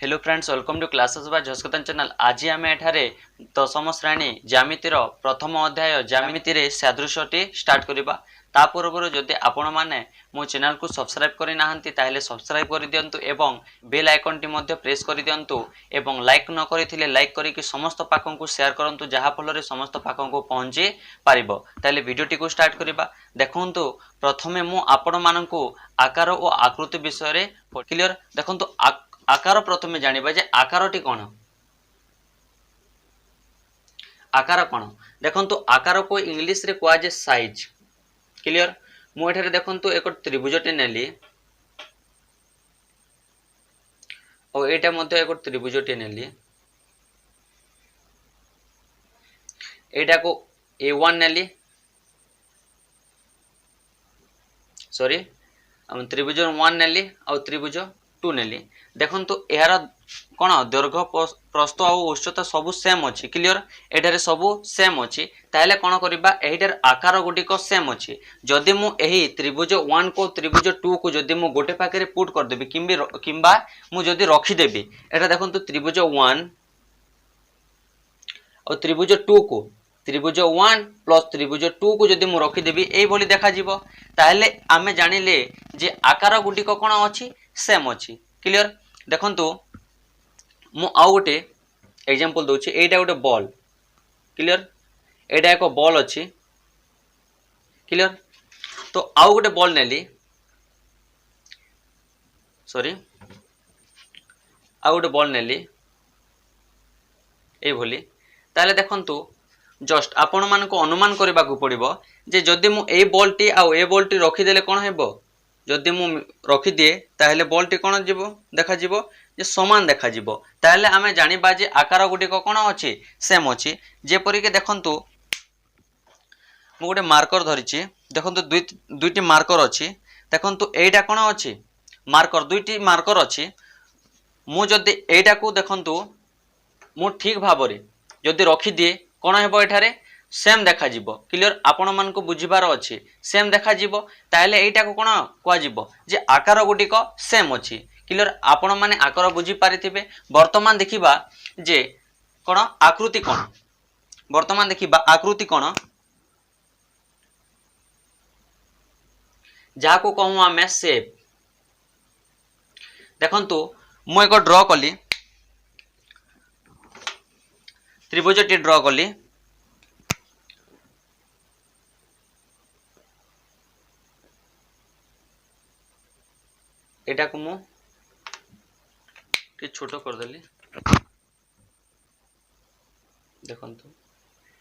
Hello friends, welcome to classes by झस्कतन channel. आज आम एठारे दशम श्रेणी ज्यामितिर प्रथम अध्याय ज्यामिति रे सदृशटी स्टार्ट करबा। ता पूर्व जदि आपण माने मो चैनल को सब्सक्राइब करि नाहंती ताहेले सब्सक्राइब करि दियंतु एवं बेल आइकन टी मध्ये प्रेस करि दियंतु एवं लाइक न करिथिले लाइक करिकि समस्त पाखन को शेयर करंतु जहा फल रे समस्त पाखन को पहुंची पारिबो। ताहेले वीडियो टी को स्टार्ट करबा। देखंतु प्रथमे मु आपण माननकु आकार और आकृति विषय रे क्लियर देखंतु आकार प्रथमे जानिबा जे आकारटी कोन। आकार कोन देखंतु आकार को इंग्लिश रे कोआ जे साइज। क्लियर मु एठारे देखंतु एक त्रिभुजटे नेली और एटा मध्ये एक त्रिभुजटे नेली। एटा को A1 नेली सॉरी हम त्रिभुज 1 नेली और त्रिभुज 2 नेली। देखंतु यार कोन दैर्घ्य प्रस्थ और उच्चता सब सेम अछि। क्लियर एठारे सब सेम अछि ताहेले कोन करबा एहिटर आकार गुडी को सेम अछि। जदि मु एही त्रिभुज 1 को त्रिभुज 2 को जदि मु गोटे पाके पुट कर देबी किंबा मु जदि रखी देबी एटा देखंतु त्रिभुज 1 और त्रिभुज 2 को त्रिभुज 1 प्लस त्रिभुज 2 को जदि मु रखी देबी एई भली देखा जिवो ताहेले आमे जानिले जे आकार गुडी को कोन अछि सेम अछि। क्लियर देखंतु मु आउ गोटे एग्जांपल दोछि। एटा गोटे बॉल। क्लियर एटा एक बॉल अछि। क्लियर तो आउ गोटे बॉल नेली सॉरी आउ गोटे बॉल नेली ए भली ताले देखंतु जस्ट आपण मान को अनुमान करबा को पड़िबो जे जदि मु ए बॉल टी आ ए बॉल टी रखी देले कोन हेबो। जदि मु रखी दिए ताहेले बॉल टी कोन जिवो देखा जिवो जे समान देखा जिवो। ताहेले आमे जानिबा जे आकार गुडी को कोन अछि सेम अछि। जे परि के देखंतु मु गोटे मार्कर धरिछि। देखंतु दुईटी मार्कर अछि। देखंतु एटा कोन अछि मार्कर दुईटी मार्कर अछि। मु जदि एटा को देखंतु मु ठीक भाबरे जदि रखी दिए कोन हेबो एठारे सेम देखा जिवो। क्लियर आपण मान को बुझिबार अछि सेम देखा जिवो ताहेले एटा को कोन कोआ जिवो जे आकार गुडी को सेम अछि। क्लियर आपण माने आकार बुझी पारिथिबे। वर्तमान देखिबा जे कोन आकृति कोन। वर्तमान देखिबा आकृति कोन जा को कहू आमे शेप। देखंतु मु एक ड्रॉ कली त्रिभुज टी ड्रॉ कली। एटा को मु छोटो कर देली। देखंतु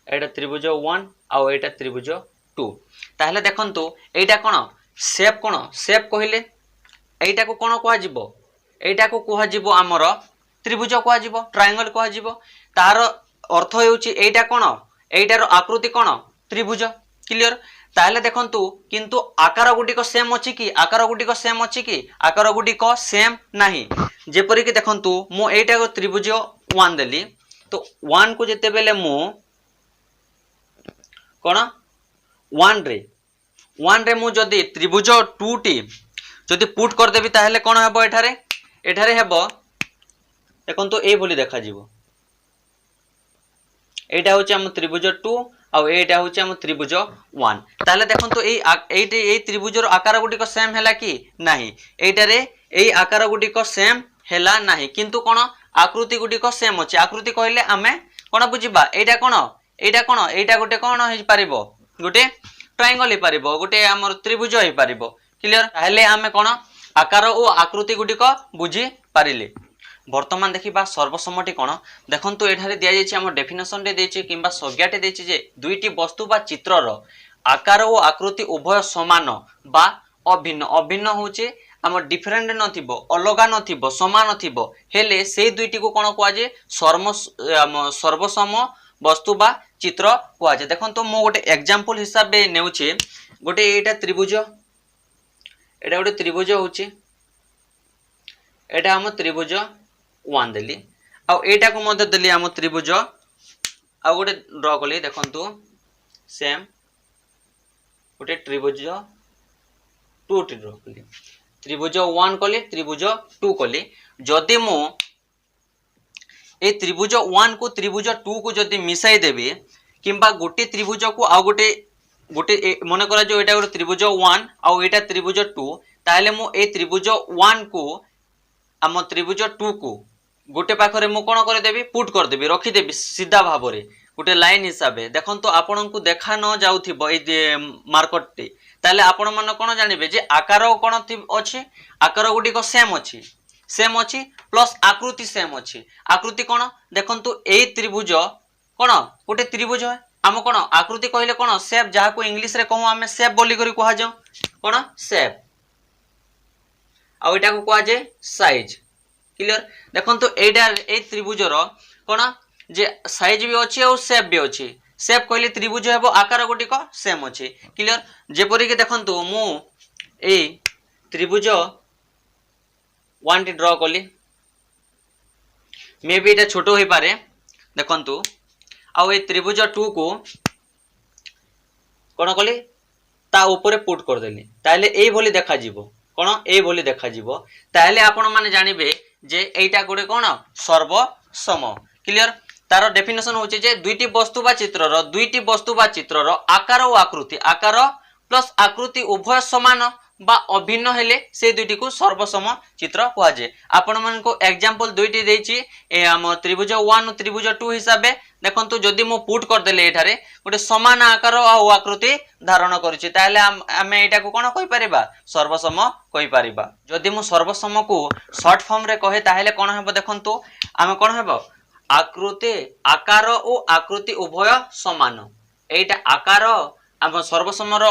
एटा त्रिभुज 1 और एटा त्रिभुज 2 ताहले देखंतु एटा कोन शेप कहिले एटा को कोन कोआ जिवो एटा को कोआ जिवो हमर त्रिभुज कोआ जिवो ट्रायंगल कोआ जिवो। तार अर्थ हेउची एटा कोन एटार आकृति कोन त्रिभुज। क्लियर ताहले देखंतु किंतु आकार गुडी को सेम अछि कि आकार गुडी को सेम अछि कि आकार गुडी को सेम नाही। जेपरि कि देखंतु मु एटा को त्रिभुज 1 देली तो 1 को जते बेले मु कोन 1 रे मु जदी त्रिभुज 2 टी जदी पुट कर देबी ताहेले कोन हेबो एठारे हेबो देखंतु ए भली देखा जिवो। एटा होची हम त्रिभुज 2 और एटा होची हम त्रिभुज 1 ताले देखंतु एई त्रिभुजर आकार गुडी को सेम हैला कि नाही। एटारे एई आकार गुडी को सेम हैला नाही किंतु कोन आकृति गुडी को सेम अछि। आकृति कहले आमे कोन बुझिबा एटा गोटे कोन हे पारिबो गोटे ट्रायंगल हे पारिबो गोटे हमर त्रिभुज हे पारिबो। क्लियर ताहेले आमे कोन आकार और आकृति गुडी को बुझी पारिले। वर्तमान देखिबा सर्वसम्मति कोन देखंतु एठारे दिया जायछि हम डेफिनेशन रे देछि किंबा संज्ञाटे देछि जे दुईटी वस्तु बा चित्रर आकार और आकृति उभय समान बा अभिन्न। अभिन्न होचे हम डिफरेंट नथिबो अलगा नथिबो समान नथिबो हेले से दुईटी को कोन कोआ जे सर्वसम वस्तु बा चित्र कोआ जे। देखंतु मो गोटे एग्जांपल हिसाब बे नेउछि गोटे एटा त्रिभुज एटा गोटे त्रिभुज होछि एटा हम त्रिभुज 1 देली आ एटा को मध्य देली हम त्रिभुज आ गोटे ड्रॉ कली। देखंतु सेम गोटे त्रिभुज 2 टी ड्रॉ कली त्रिभुज 1 कली त्रिभुज 2 कली। जदि मु ए त्रिभुज 1 को त्रिभुज 2 को जदि मिसाई देबे किंबा गोटे त्रिभुज को आ गोटे मन करा जो एटा गोटे त्रिभुज 1 आ एटा त्रिभुज 2 ताहले मु ए त्रिभुज 1 को आम त्रिभुज 2 को गोटे पाखरे मु कोन कर देबी पुट कर देबी रखी देबी सीधा भाव रे गोटे लाइन हिसाब से देखंतु आपन को देखा न जाउथिबो ए मार्केट टे ताले आपण मन कोन जानिबे जे आकार कोन अछि आकार गुडी को सेम अछि प्लस आकृति सेम अछि आकृति कोन देखंतु ए त्रिभुज कोन गोटे त्रिभुज है आम कोन आकृति कहले कोन शेप जहा को इंग्लिश रे कहू आमे शेप बोली करी कहा जाऊ कोन शेप आ एटा को कहा जाय साइज क्लियर देखंतु एडा ए त्रिभुजर कोन जे साइज भी अछि और शेप भी अछि शेप कहले त्रिभुज हेबो आकार गुडी को सेम अछि क्लियर जेपरि के देखंतु मु ए त्रिभुज 1 टी ड्रा कली मे बी एटा छोटो होई पारे देखंतु आ ए त्रिभुज 2 को कोन कली ता ऊपर पुट कर देली ताले एई भली देखा जीवो कोन एई भली देखा जीवो ताले आपण माने जानिबे जे एटा गुडी कोन सर्वसम क्लियर तार डेफिनेशन होचे जे दुईटी वस्तु बा चित्रर आकार और आकार प्लस आकृति उभय समान बा अभिन्न हेले से दुईटी को सर्वसम चित्र कहा जाय आपण मन को एग्जांपल दुईटी देछि ए हम त्रिभुज 1 और त्रिभुज 2 हिसाबे देखंतु जदि मो पुट कर देले एठारे गोटे समान आकार और आकृति धारण करिछि ताले हमें एटा को कोन कहि परिबा सर्वसम कहि परिबा जदि मो सर्वसम को शॉर्ट फॉर्म रे कहे ताहेले कोन हेबो देखंतु हमें कोन हेबो आकृति आकार और आकृति उभय समान एटा आकार हम सर्वसमर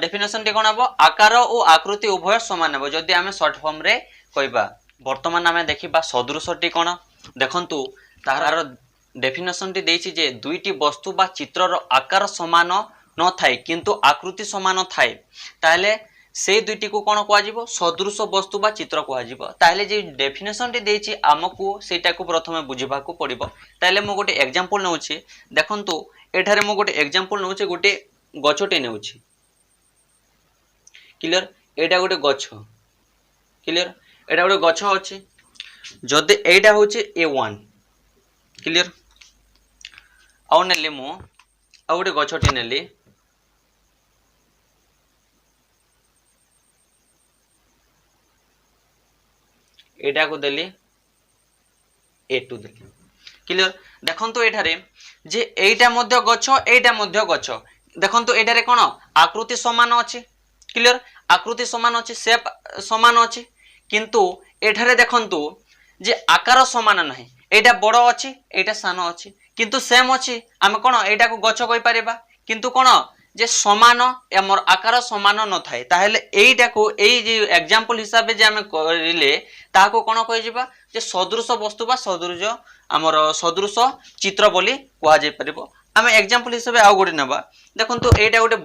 डेफिनेशन टी कोन हेबो आकार और आकृति उभय समान हेबो जदि हमें शॉर्ट फॉर्म रे कहिबा वर्तमान हमें देखिबा सदृश टी कोन देखंतु तार डेफिनेशन टी देछि जे दुईटी वस्तु बा चित्रर आकार समान न थाए किंतु आकृति समान थाए ताले से दुईटी को कोन कहा जिवो सदृश वस्तु बा चित्र कहा जिवो ताले जे डेफिनेशन टी देछि हमकु सेटा को प्रथमे बुझिबा को पड़िबो ताले मो गोटे एग्जांपल नउछि देखंतु एठारे मो गोटे एग्जांपल नउछि गोटे गछटे नउछि क्लियर एटा गोटे गछ क्लियर एटा गोटे गछ अछि जदि एटा होछि A1 क्लियर आउ नेली मु आउ गोटे गछटे नेली एटा को देली A2 देली क्लियर देखंतु एठारे जे एटा मध्य गछ देखंतु एटारे कोन आकृति समान अछि क्लियर आकृति समान अछि शेप समान अछि किंतु एठारे देखंतु जे आकार समान नाही एटा बड़ अछि एटा सान अछि किंतु सेम अछि हम कोन एटा को गछ कहि परिबा किंतु कोन जे समान हमर आकार समान न थाए ताहेले एटा को एई जे एग्जांपल हिसाब जे हम करिले ता को कोन कहि जिबा जे सदृश वस्तु बा सदृश हमर सदृश चित्र बोली कहा जाय परिबो हम एग्जांपल हिसाब आ गोटे नबा देखंतु एटा गोटे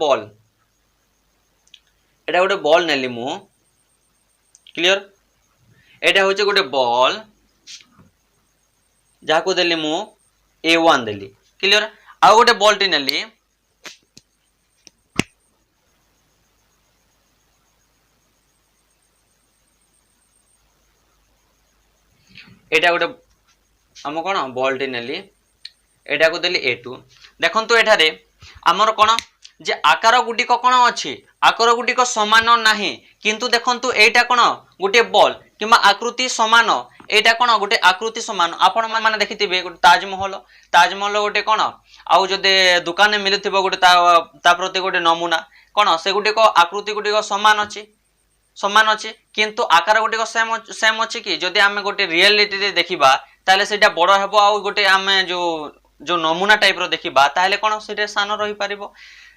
बॉल नेली मु क्लियर एटा होचे गोटे बॉल जाको देली मु A1 देली क्लियर आ गोटे बॉल टी नेली एटा गोटे हम कोन बॉल टी नेली एटा को देली A2 देखंतु एठारे हमर कोन जे आकार गुडी को कोन अछि आकार गुडी को समान नाही किंतु देखंतु एटा कोन गोटे बॉल किमा आकृति समान एटा कोन गोटे आकृति समान आपण माने देखिथिबे गोटे ताजमहल गोटे कोन आउ जदे दुकान में मिलुथिबो गोटे ता प्रति गोटे नमूना कोन से गुडी को आकृति गुडी को समान अछि किंतु आकार गुडी को सेम अछि कि जदि हमें गोटे रियलिटी रे देखिबा ताले सेटा बड़ हेबो आ गोटे हमें जो नमूना टाइप रो देखिबा ताले कोन सेटा सान रही पारिबो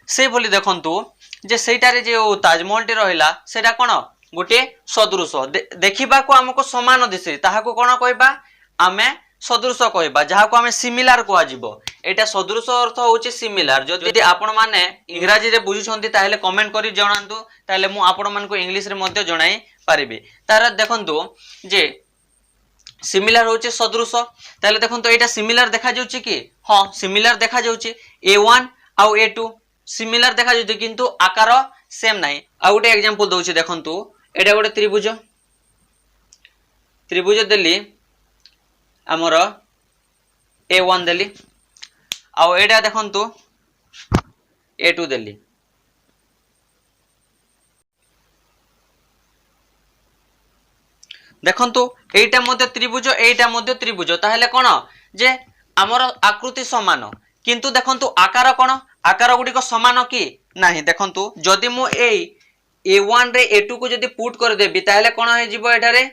से बोली देखंतु जे सेटारे जे ताजमहल टी रहिला सेटा कोन गोटे सदृश देखिबा को हमको समान दिसे ताहा को कोन कहबा हमें सदृश कहबा जहा को हमें सिमिलर कहा जिवो एटा सदृश अर्थ होची सिमिलर जदि आपण माने इंग्रजी रे बुझुछंती ताहेले कमेंट करी जणांतु ताहेले मु आपण मान को इंग्लिश रे मध्ये जणाई पारिबे तार देखंतु जे सिमिलर होचे सदृश ताले देखंतु एटा सिमिलर देखा जाउची कि हां सिमिलर देखा जाउची A1 आ A2 सिमिलर देखा जाउची किंतु आकार सेम नाही आ गोटे एग्जांपल दउची देखंतु एटा गोटे त्रिभुज देली हमर A1 देली आउ एटा देखंतु A2 देली देखंतु एटा मध्य त्रिभुज एटा मध्य त्रिभुज ताहेले कोन जे हमर आकृति समान किंतु देखंतु आकार कोन आकार गुडी को समान की नाही देखंतु जदि मु ए A1 रे A2 को जदि पुट कर देबी ताहेले कोन हे जिवो एटा रे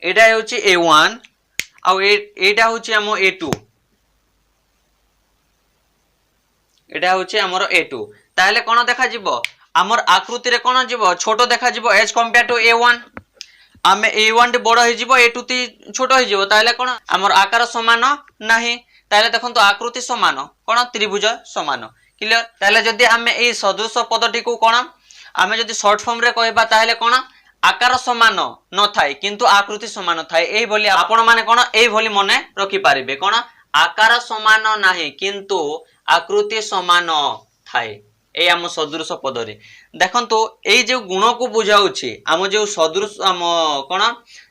एटा हेउची A1 आउ एटा होची हमो A2 एटा होची हमर A2 ताहेले कोन देखा जिवो हमर आकृति रे कोन जिवो छोटो देखा जिवो एज कंपेयर टू A1 आमे A1 टी बड़ हे जिवो A2 टी छोटो हे जिवो ताहेले कोन हमर आकार समान नाही ताहेले देखंतु आकृति समान कोन त्रिभुज समान क्लियर ताहेले जदि आमे ए सदृश पदटी को कोन आमे जदि शॉर्ट फॉर्म रे कहबा ताहेले कोन आकार समान न थाए किंतु आकृति समान थाए एई बोली आपण माने कोन एई बोली मने रखि पारिबे कोन आकार समान नाही किंतु आकृति समान थाए ए आम सदृश पद रे देखंतु एई जे गुण को बुझाउछि आम जे सदृश आम कोन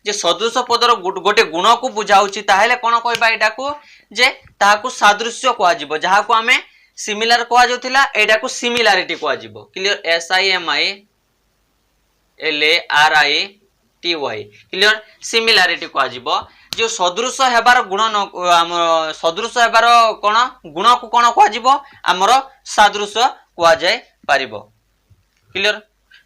जे सदृश पदर गोटे गुण को बुझाउछि ताहेले कोन कहबा एटा को जे ताहाकू सादृश्य कहआ जिवो जहा को हमें सिमिलर कहआ जोथिला एटा को सिमिलैरिटी कहआ जिवो क्लियर SIMILARITY क्लियर सिमिलैरिटी कहआ जिवो जो सदृश हेबार गुण आम सदृश हेबार कोन गुण को कोन कहआ जिवो हमर सादृश्य कहआ जाय पारिबो क्लियर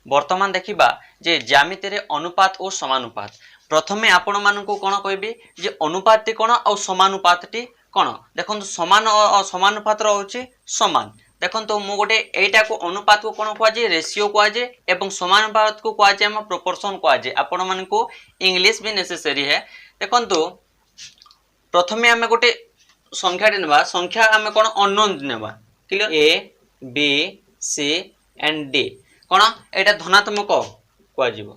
वर्तमान देखिबा जे ज्यामिति रे अनुपात और समानुपात प्रथमे आपण मानकू कोन कहबी जे अनुपातटी कोन और समानुपातटी कोन देखंतु समान और समानुपात रहउची समान देखंतु मु गोटे एटा को अनुपात को कोन कहआ जे रेशियो कहआ जे एवं समानुपात को कहआ जे हम प्रोपोर्शन कहआ जे आपण मानकू इंग्लिश भी नेसेसरी है देखंतु प्रथमे हमें गोटे संख्या नेबा संख्या हमें कोन अननोन नेबा clear A B C and D कोन एटा धनात्मक कहआ जिवो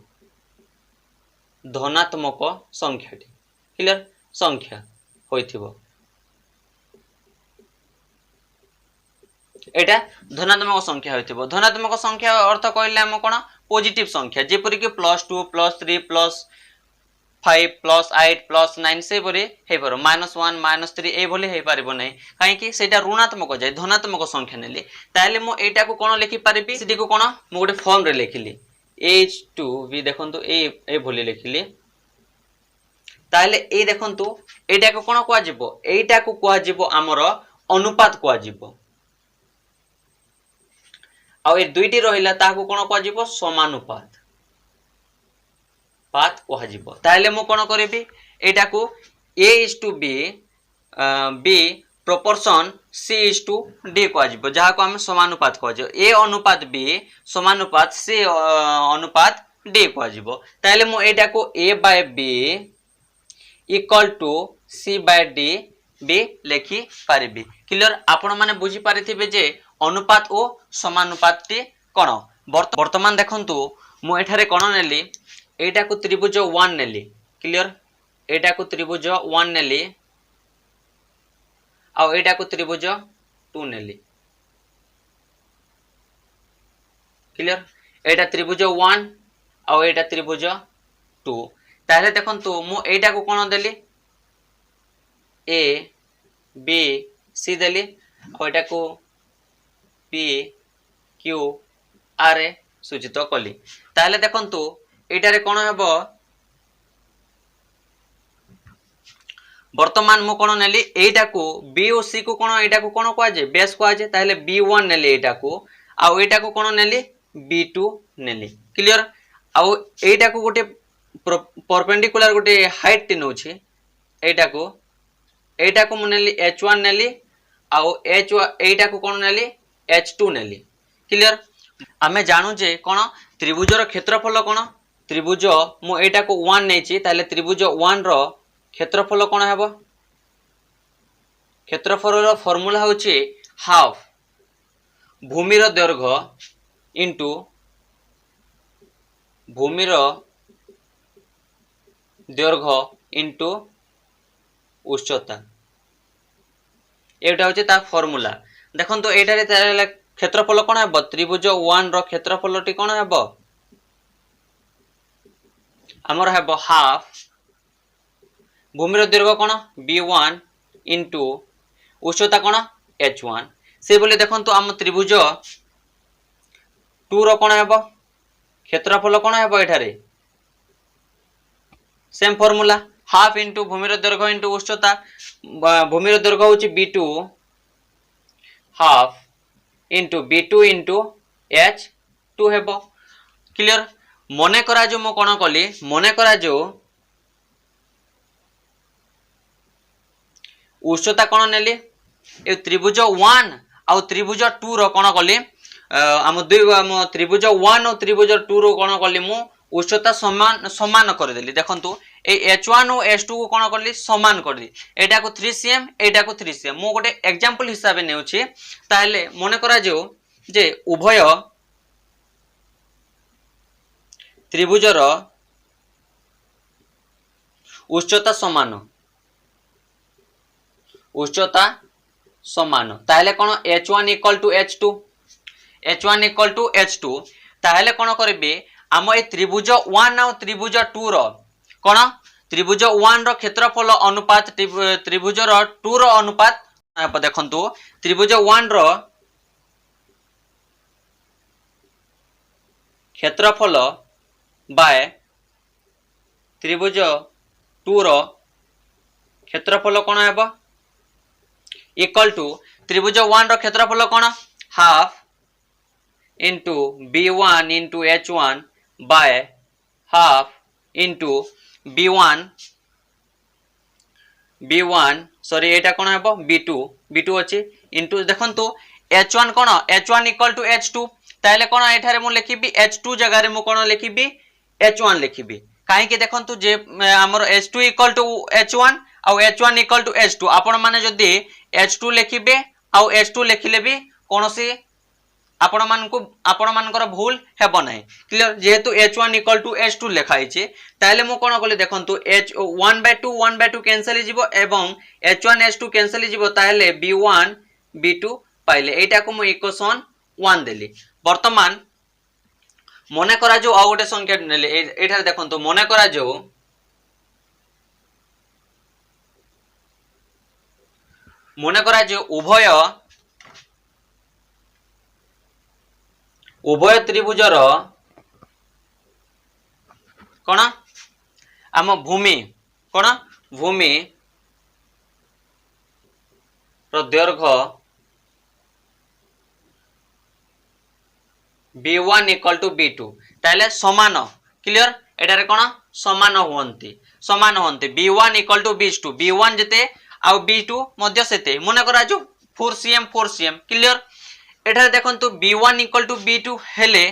धनात्मक संख्याटी क्लियर संख्या होइथिबो एटा धनात्मक संख्या होइथिबो धनात्मक संख्या अर्थ कहले हम कोन पॉजिटिव संख्या जेपरि कि +2 +3 +5 +8 +9 से बरे हे परो -1 -3 ए भले हे पारिबो नै काहे कि सेटा ऋणात्मक जाय धनात्मक संख्या नेली ताले मो एटा को कोन लिखि पारिबी सिटी को कोन मो गोटे फॉर्म रे लिखिली H2V देखंतु ए भले लिखिली ताले ए देखंतु एटा को कोन कहआ जिवो एटा को कहआ जिवो हमर अनुपात कहआ जिवो आ ए दुईटी रहिला ताको कोन कहआ जिवो समानुपात पात कहआ जिवो ताले मो कोन करबी एटा को A:B B प्रोपोर्शन C:D कहआ जिवो जहा को हम समानुपात कहआ जिवो A अनुपात B समानुपात C अनुपात D कहआ जिवो ताले मो एटा को A/B = C/D भी लेखि पारिबी क्लियर आपण माने बुझी पारिथिबे जे अनुपात और समानुपात टी कोन वर्तमान देखंतु मु एठारे कोन नेली एटा को त्रिभुज 1 नेली क्लियर एटा को त्रिभुज 1 नेली आ एटा को त्रिभुज 2 नेली क्लियर एटा त्रिभुज 1 आ एटा त्रिभुज 2 ताले देखंतु मु एटा को कोन देली A B C देली आ एटा को P Q R सूचित कली ताले देखंतु एटारे कोन हेबो वर्तमान मु कोन नेली एटा को B और C को कोन एटा को कोन कहआ जे बेस कहआ जे ताले B1 नेली एटा को आ एटा को कोन नेली B2 नेली क्लियर आ एटा को गोटे परपेंडिकुलर गोटे हाइट टी नउछि एटा को मु नेली H1 नेली आ H1 एटा को कोन नेली H2 नेली क्लियर आमे जानू जे कोन त्रिभुजर क्षेत्रफल कोन त्रिभुज मु एटा को 1 नेछि ताले त्रिभुज 1 रो क्षेत्रफल कोन हेबो क्षेत्रफल रो फार्मूला होछि हाफ भूमिर दैर्घ्य इनटू भूमिर दैर्घ्य इनटू उच्चता एटा होछि ता फार्मूला देखन तो एटा रे क्षेत्रफल कोन हेबो त्रिभुज 1 रो क्षेत्रफल टी कोन हेबो हमर हेबो हाफ भूमिर दीर्घ कौन b1 इंटू उच्चता कौन h1 से बोले देखो आम त्रिभुज 2 रो कौन हेबो क्षेत्रफल कौन हेबो एठारे सेम फॉर्मूला हाफ इंटू भूमिर दीर्घ इंटू उच्चता भूमिर दीर्घ होची b2 half into b2 into h2 हेबो क्लियर मने करा जो मो कौन कली मने करा जो उच्चता कौन नेली ए त्रिभुज 1 आउ त्रिभुज 2 रो कौन कली आम त्रिभुज 1 और त्रिभुज 2 रो कौन कली मु उच्चता समान समान कर देली देखंतु ए h1 और h2 को कौन करली समान कर दी एटा को 3 cm एटा को 3 cm मो गोटे एग्जांपल हिसाब ने नेउछि ताले मने करा जो जे उभय त्रिभुजर उच्चता समान ताहले कोन h1 इक्वल टू h2 ताहले कोन करबे आम ए त्रिभुज 1 और त्रिभुज 2 रो कोन त्रिभुज 1 रो क्षेत्रफल अनुपात त्रिभुज 2 रो अनुपात देखंतु त्रिभुज 1 रो क्षेत्रफल बाय त्रिभुज 2 रो क्षेत्रफल कोन हेबो इक्वल टू त्रिभुज 1 रो क्षेत्रफल कोन half into b1 into h1 by half into b1 sorry एटा कोन हेबो b2 अछि इंटू देखंतु h1 cone h1 equal to h2 ताले कोन एठारे मु लिखिबी h2 जगह रे मु कोन लिखिबी h1 लिखिबी काहे कि देखंतु जे हमर h2 इक्वल टू h1 आउ h1 इक्वल टू h2 आपण माने जदी h2 लिखिबे आउ h2 लिखिले भी कोनोसी आपण मानकर भूल हेबो नै क्लियर जेहेतु h1 इक्वल टू h2 लिखाई छै ताले मु कोन कले देखंतु h1/2 कैंसिल हिजिबो एवं h1 h2 कैंसिल हिजिबो ताले b1 b2 पाइले एटा को मु इक्वेशन 1 देली वर्तमान मने करा जो आ गोटे संख्या नेले एठार देखंतु मने करा जो उभय त्रिभुजर कोन आम भूमि रो दीर्घ b1 इक्वल टू b2 ताले समान क्लियर एटारे कोन समान होंती b1 इक्वल टू b1 जते आउ b2 मध्य सेते मने करा जो 4 cm क्लियर एठारे देखंतु b1 इक्वल टू b2 हेले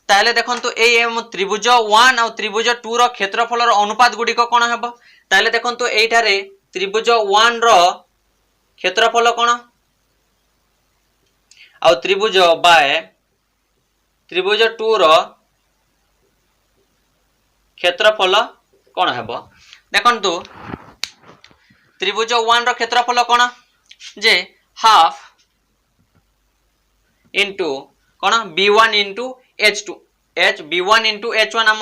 ताले देखंतु ए त्रिभुज 1 और त्रिभुज 2 रो क्षेत्रफल रो अनुपात गुडी को कोन हेबो ताले देखंतु एठारे त्रिभुज 1 रो क्षेत्रफल कोन और त्रिभुज बाय त्रिभुज 2 रो क्षेत्रफल कोन हेबो देखंतु त्रिभुज 1 रो क्षेत्रफल कोन जे हाफ इंटू कोन b1 into h2 b1 into h1 हम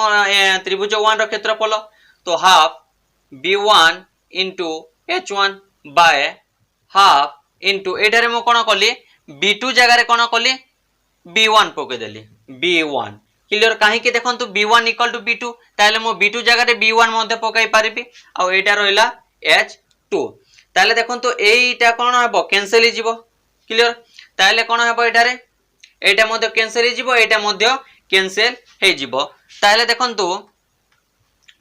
त्रिभुज 1 रो क्षेत्रफल तो half b1 into h1 by half into एठारे मो कोन कली b2 जगह रे कोन कली b1 पके देली b1 क्लियर काहे कि देखंतु b1 इक्वल टू b2 ताले मो b2 जगह रे b1 मध्ये पकाई पारिबी आ एटा रहला h2 ताले देखंतु एटा कोन हेबो कैंसिल हिजिबो क्लियर ताले कोन हेबो एटारे एटा मध्ये कैंसिल हिजिबो एटा मध्ये कैंसिल हे जिवो ताले देखंतु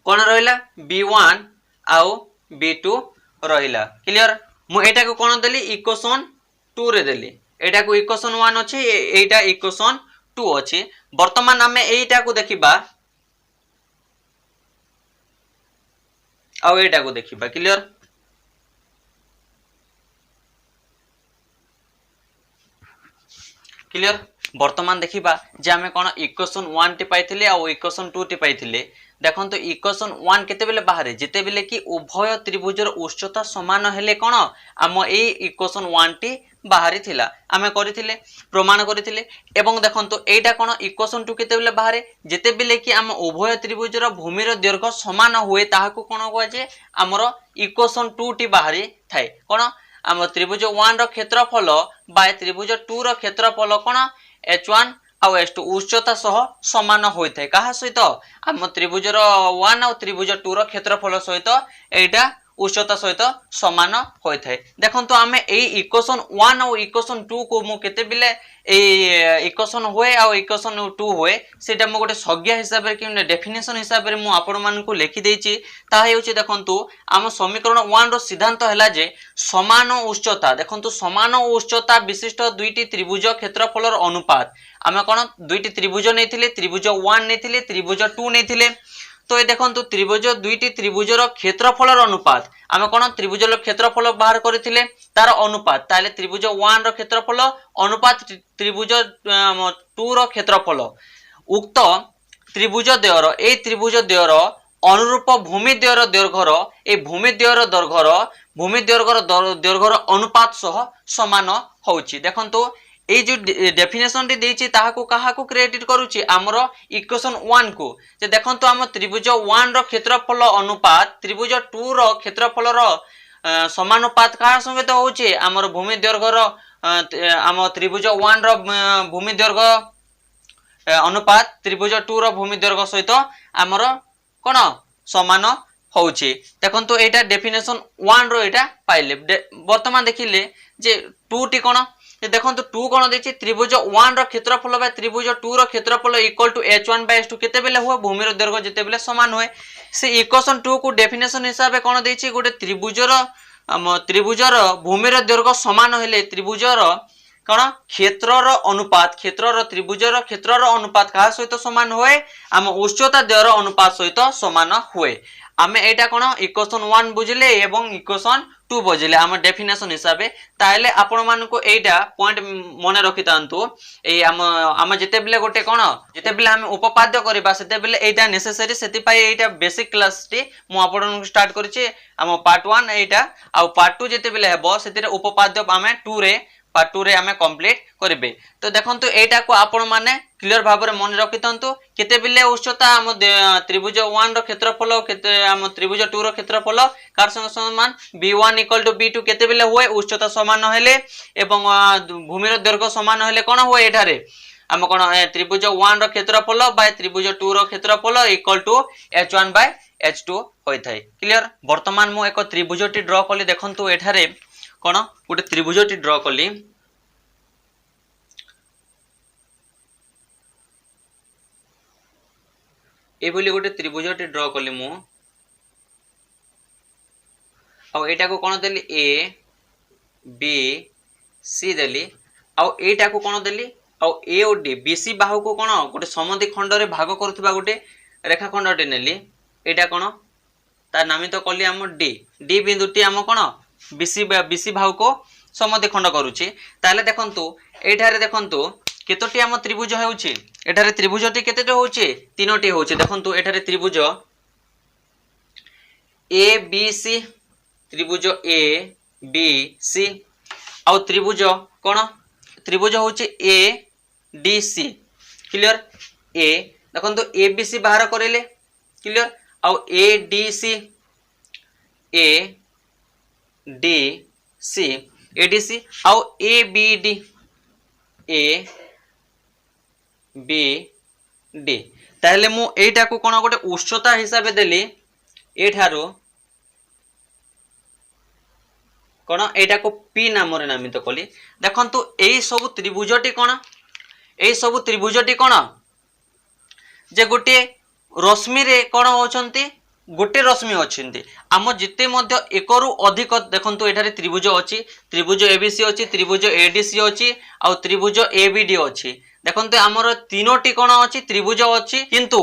कोन रहला b1 आउ b2 रहला क्लियर मु एटा को कोन देली इक्वेशन 2 रे देली एटा को इक्वेशन 1 अछि एटा इक्वेशन 2 अछि वर्तमान हमें एटा को देखिबा आउ एटा को देखिबा क्लियर वर्तमान देखिबा जे हमें कोन इक्वेशन 1 टी पाइथिले आ इक्वेशन 2 टी पाइथिले देखो तो इक्वेशन 1 केते बेले बाहर जिते बेले कि उभय त्रिभुजर उच्चता समान हेले कोन आम ए इक्वेशन 1 टी बाहरी थिला आमे करिथिले प्रमाण करिथिले एवं देखंतु एटा कोन इक्वेशन 2 केते बेले बाहर जिते बेले कि आम उभय त्रिभुजर भूमिर दैर्घ्य समान हुए ताहाकू कोन हुआ जे हमर इक्वेशन 2 टी बाहरी थाए कोन आम त्रिभुज 1 रो क्षेत्रफल बाय त्रिभुज 2 रो क्षेत्रफल कोन h1 आउ h2 उच्चता सह समान होइथाय कहा सहित आम त्रिभुजर 1 और त्रिभुज 2 रो क्षेत्रफल सहित एटा उच्चता सहित समान होइथाय देखंतु आमे एई इक्वेशन 1 और इक्वेशन 2 को मु केते बिले एई इक्वेशन होए और इक्वेशन 2 होए सेटा मु गोटे संज्ञा हिसाब रे कि डेफिनेशन हिसाब रे मु आपण मान को लिखि देछि ता हेउछि देखंतु आम समीकरण 1 रो सिद्धांत हैला जे समान उच्चता देखंतु समान उच्चता विशिष्ट दुईटी त्रिभुज क्षेत्रफलर अनुपात आमे कोन दुईटी त्रिभुज नेथिले त्रिभुज 1 नेथिले त्रिभुज 2 नेथिले तो ये देखो त्रिभुज दुईटी त्रिभुजर क्षेत्रफलर अनुपात आमे कोन त्रिभुजर क्षेत्रफल बाहर करथिले तार अनुपात ताले त्रिभुज 1 रो क्षेत्रफल अनुपात त्रिभुज 2 रो क्षेत्रफल उक्त त्रिभुज द्वयर ए त्रिभुज द्वयर अनुरूप भूमि द्वयर दैर्घ्यर ए भूमि द्वयर दैर्घ्यर अनुपात सह समान होउची देखंतु ए जो डेफिनेशन टी देछि ताहाकू काहाकू क्रेडिट करूची हमरो इक्वेशन 1 को जे देखंतु हम त्रिभुज 1 रो क्षेत्रफल अनुपात त्रिभुज 2 रो क्षेत्रफल रो समानुपात का संगे तो होउची हमरो भूमि दैर्घ्यर हम त्रिभुज 1 रो भूमि दैर्घ्य अनुपात त्रिभुज 2 रो भूमि दैर्घ्य सहित हमरो कोन समान होउची देखंतु एटा डेफिनेशन 1 रो एटा पाइले वर्तमान देखिले जे 2 टी कोन देखंतु 2 कोन देछि त्रिभुज 1 रो क्षेत्रफल बा त्रिभुज 2 रो क्षेत्रफल equal to h1 bye h2 केते बेले हुआ भूमि रो दैर्घ्य जेते बेले समान होए से इक्वेशन 2 को डेफिनेशन हिसाब कोन देछि गोटे त्रिभुजर भूमि रो दैर्घ्य समान हेले त्रिभुजर कोन क्षेत्रर अनुपात क्षेत्रर त्रिभुजर क्षेत्रर अनुपात का सहित समान होए हम उच्चता द्वयर अनुपात सहित समान होए आमे एटा कोन इक्वेशन 1 बुझिले एवं इक्वेशन 2 बुझिले हम डेफिनेशन हिसाबे ताले आपण मान को एटा पॉइंट मने रखितांतु ए हम जेते बेले गोटे कोन जेते बेले हम उपपाद्य करबा सेते बेले एटा नेसेसरी सेति पाई एटा बेसिक क्लास टी मु आपण स्टार्ट करछि हम पार्ट 1 एटा आ पार्ट 2 जेते बेले हेबो सेतिरे उपपाद्य हम 2 रे पार्ट 2 रे हमें कंप्लीट करिवे तो देखंतु एटा को आपण माने क्लियर भाबरे मन रखितंतु केते बिले उच्चता हम त्रिभुज 1 रो क्षेत्रफल केते हम त्रिभुज 2 रो क्षेत्रफल कार संग समान b1 = b2 केते बिले होय उच्चता समान हेले एवं भूमि रो दैर्घ्य समान हेले कोन होय एठारे हम कोन त्रिभुज 1 रो क्षेत्रफल बाय त्रिभुज 2 रो क्षेत्रफल = h1 बाय h2 होय थाय क्लियर वर्तमान मु एक त्रिभुजटी ड्रा कली देखंतु एठारे कोन गोटे त्रिभुजटी ड्रा कली ए बोली गोटे त्रिभुजटी ड्रा कली मु आ एटा को कोन देली ए बी सी देली आ एटा को कोन देली आ ए और डी बीसी बाहु को कोन गोटे समद्वि खंड रे भाग करथबा गोटे रेखाखंडटी नेली एटा कोन तार नामित कली हम डी डी बिंदुटी हम कोन बीसी भाव को समद्वि खंड करूची ताले देखंतु एठारे देखंतु केतोटी हम त्रिभुज हेउची एठारे त्रिभुजटी केतेटी होउची तीनोटी होउची देखंतु एठारे त्रिभुज ए बी सी त्रिभुज ए बी सी आ त्रिभुज कोन त्रिभुज होउची ए डी सी क्लियर ए देखंतु ए बी सी बाहर करिले क्लियर आ A D C A D C ADC आउ ए बी डी ताहले मु एटा को कोन गोटे उच्चता हिसाब देली एठारो कोन एटा को पी नाम रे नामित कली देखंतु एई सब त्रिभुजटी कोन एई सब त्रिभुजटी कोन जे गोटे रश्मि रे कोन होचंती गोटे रश्मि अच्छी आम जिते एक रु अधिक देखो ये त्रिभुज अच्छी त्रिभुज एबीसी अच्छी त्रिभुज एडीसी अच्छी आ त्रिभुज एबीडी अच्छी देखो आमर तीनोटी कौन अच्छी त्रिभुज अच्छी किंतु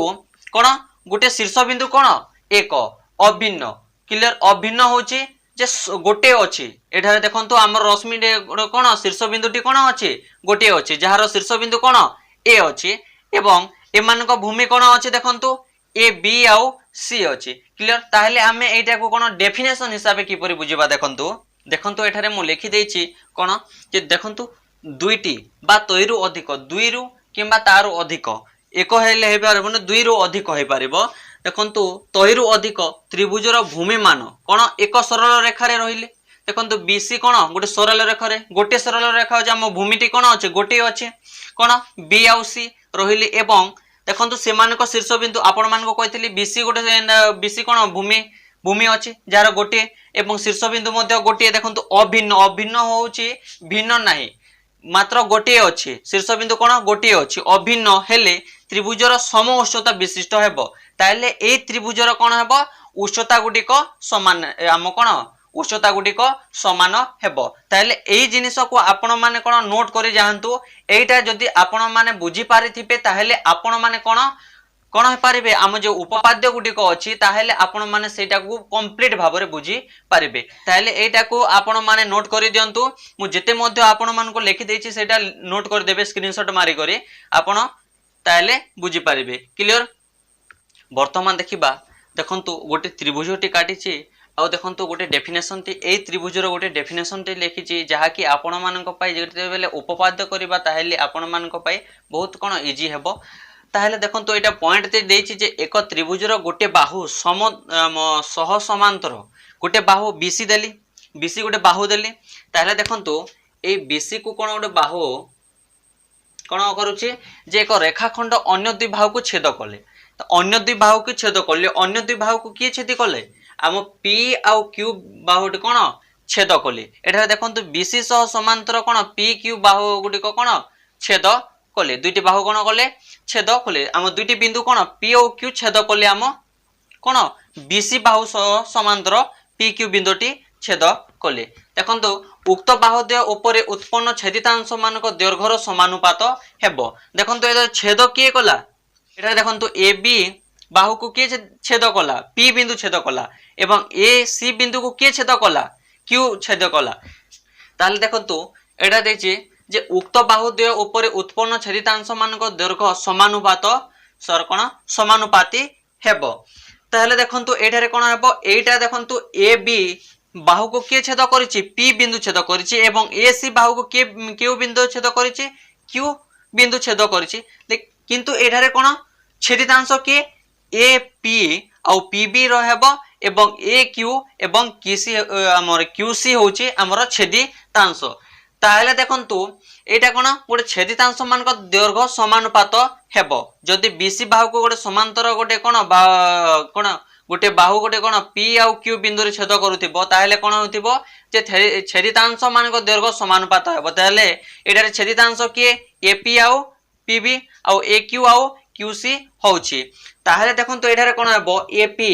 कौन गोटे शीर्ष बिंदु कौन एक अभिन्न क्लियर अभिन्न होची जे गोटे अच्छी एठारे देखो आमर रश्मि कौन शीर्ष बिंदुटी कौन अच्छी गोटे अच्छी जार शीर्ष बिंदु कौन ए अच्छी एवं एमान भूमि कौन अच्छी देखो ए बी आउ सी अछि क्लियर। ताहले आमे एटा को कोन डेफिनेशन हिसाबे किपरि बुझिबा देखंतु देखंतु एठारे मु लिखि देछि कोन जे देखंतु दुईटी बा तयरु अधिक दुईरु किंबा तारु अधिक एक हेले हे पारबो न दुईरु अधिक हे पारिबो देखंतु तयरु अधिक त्रिभुजर भूमि मान कोन एक सरल रेखा रे रहिले देखंतु बीसी कोन गोटे सरल रेखा रे गोटे सरल रेखा जे हम भूमिटी कोन अछि गोटे अछि कोन बी आउ सी रहिले एवं देखंतु सेमानक शीर्ष बिंदु आपण मानको कहितली बीसी गोटे बीसी कोन भूमि भूमि अछि जार गोटे एवं शीर्ष बिंदु मध्ये गोटे देखंतु अभिन्न अभिन्न होउची भिन्न नाही मात्र गोटे अछि शीर्ष बिंदु कोन गोटे अछि अभिन्न हेले त्रिभुजर सम उच्चता विशिष्ट हेबो ताले ए त्रिभुजर कोन हेबो उच्चता गुडी को समान हम कोन उच्चता गुडी को समान हेबो ताले एई जिनिस को आपण माने कोन नोट करि जाहंतु एटा जदी आपण माने बुझी पारिथिबे ताहेले आपण माने कोन कोन हे पारिबे हम जे उपपाद्य गुडी को अछि ताहेले आपण माने सेटा को कंप्लीट भाबरे बुझी पारिबे ताहेले एटा को आपण माने नोट करि दियंतु मु जेते मध्ये आपण मान को लिखि देछि सेटा नोट कर देबे स्क्रीनशॉट मारी करी आपण ताहेले बुझी पारिबे क्लियर। वर्तमान देखिबा देखंतु गोटे त्रिभुजटी काटिछि आ देखंतु गोटे डेफिनेशन टी ए त्रिभुजर गोटे डेफिनेशन टी लिखिछि जहा कि आपण मानक पई जेते बेले उपपाद्य करबा ताहेले आपण मानक पई बहुत कोन इजी हेबो ताहेले देखंतु एटा पॉइंट ते देछि जे एक त्रिभुजर गोटे बाहु सम सह समांतर गोटे बाहु बीसी देली बीसी गोटे बाहु देली ताहेले देखंतु ए बीसी को कोन गोटे बाहु कोन करूछि जे एक रेखाखंड अन्य दुई बाहु को छेद कले तो अन्य दुई बाहु को छेद कले अन्य दुई बाहु को किए छेद कले आम पी आउ क्यू बाहुटी कोन छेद कले एठा देखंतु बीसी सह समांतर कोन पी क्यू बाहु गुडी को कोन छेद कले दुईटी बाहु कोन कले छेद कले आम दुईटी बिंदु कोन पी और क्यू छेद कले आम कोन बीसी बाहु सह समांतर पी क्यू बिंदुटी छेद कले देखंतु उक्त बाहुद्वय ऊपर उत्पन्न छेदितांश मानक दैर्घ्यर समानुपात हेबो देखंतु ए छेद किए कला एटा देखंतु ए बी बाहु को किए छेद कला पी बिंदु छेद कला एवं ए सी बिंदु को किए छेद कला क्यू छेद कला ताले देखंतु एटा देछि जे उक्त बाहुद्वय ऊपर उत्पन्न छेदितांश मानक दैर्घ्य समानुपात सरकोण समानुपाती हेबो ताले देखंतु एठारे कोन हेबो एटा देखंतु ए बी बाहु को किए छेद करिछि पी बिंदु छेद करिछि एवं ए सी बाहु को क्यू बिंदु छेद करिछि क्यू बिंदु छेद करिछि किंतु एठारे कोन छेदितांश के ए पी आउ पी बी रहबो एवं ए क्यू एवं किसी हमर क्यू सी होछि हमर छेदितांश ताहेले देखंतु एटा कोन गोटे छेदितांश मानक दैर्घ्य समानुपात हेबो जदि बीसी बाहु को गोटे समांतर गोटे कोन कोन गोटे बाहु गोटे कोन पी आउ क्यू बिंदु रे छेद करूथिबो ताहेले कोन होथिबो जे छेदितांश मानक दैर्घ्य समानुपात हेबो ताहेले एटा रे छेदितांश के ए पी आउ पी बी आउ ए क्यू आउ क्यू सी होछि ताहेले देखंतु एटा रे कोन हेबो A P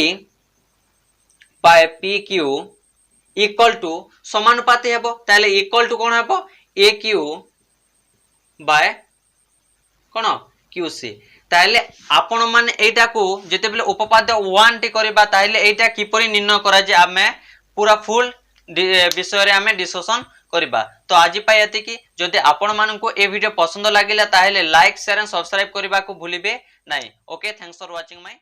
by P Q equal to समानुपाती हेबो ताहेले इक्वल टू कोन हेबो ए क्यू बाय कोन क्यू सी ताहेले आपण माने एटा को जेते बेले उपपाद्य 1 टी करबा ताहेले एटा किपरि निर्णय करा जे आमे पूरा फुल विषय रे आमे डिस्कशन करबा तो आज पाई एति कि जदि आपण माननको ए वीडियो पसंद लागिला ताहेले लाइक शेयर एंड सब्सक्राइब करबा को भूलिबे नाही। Okay thanks for watching my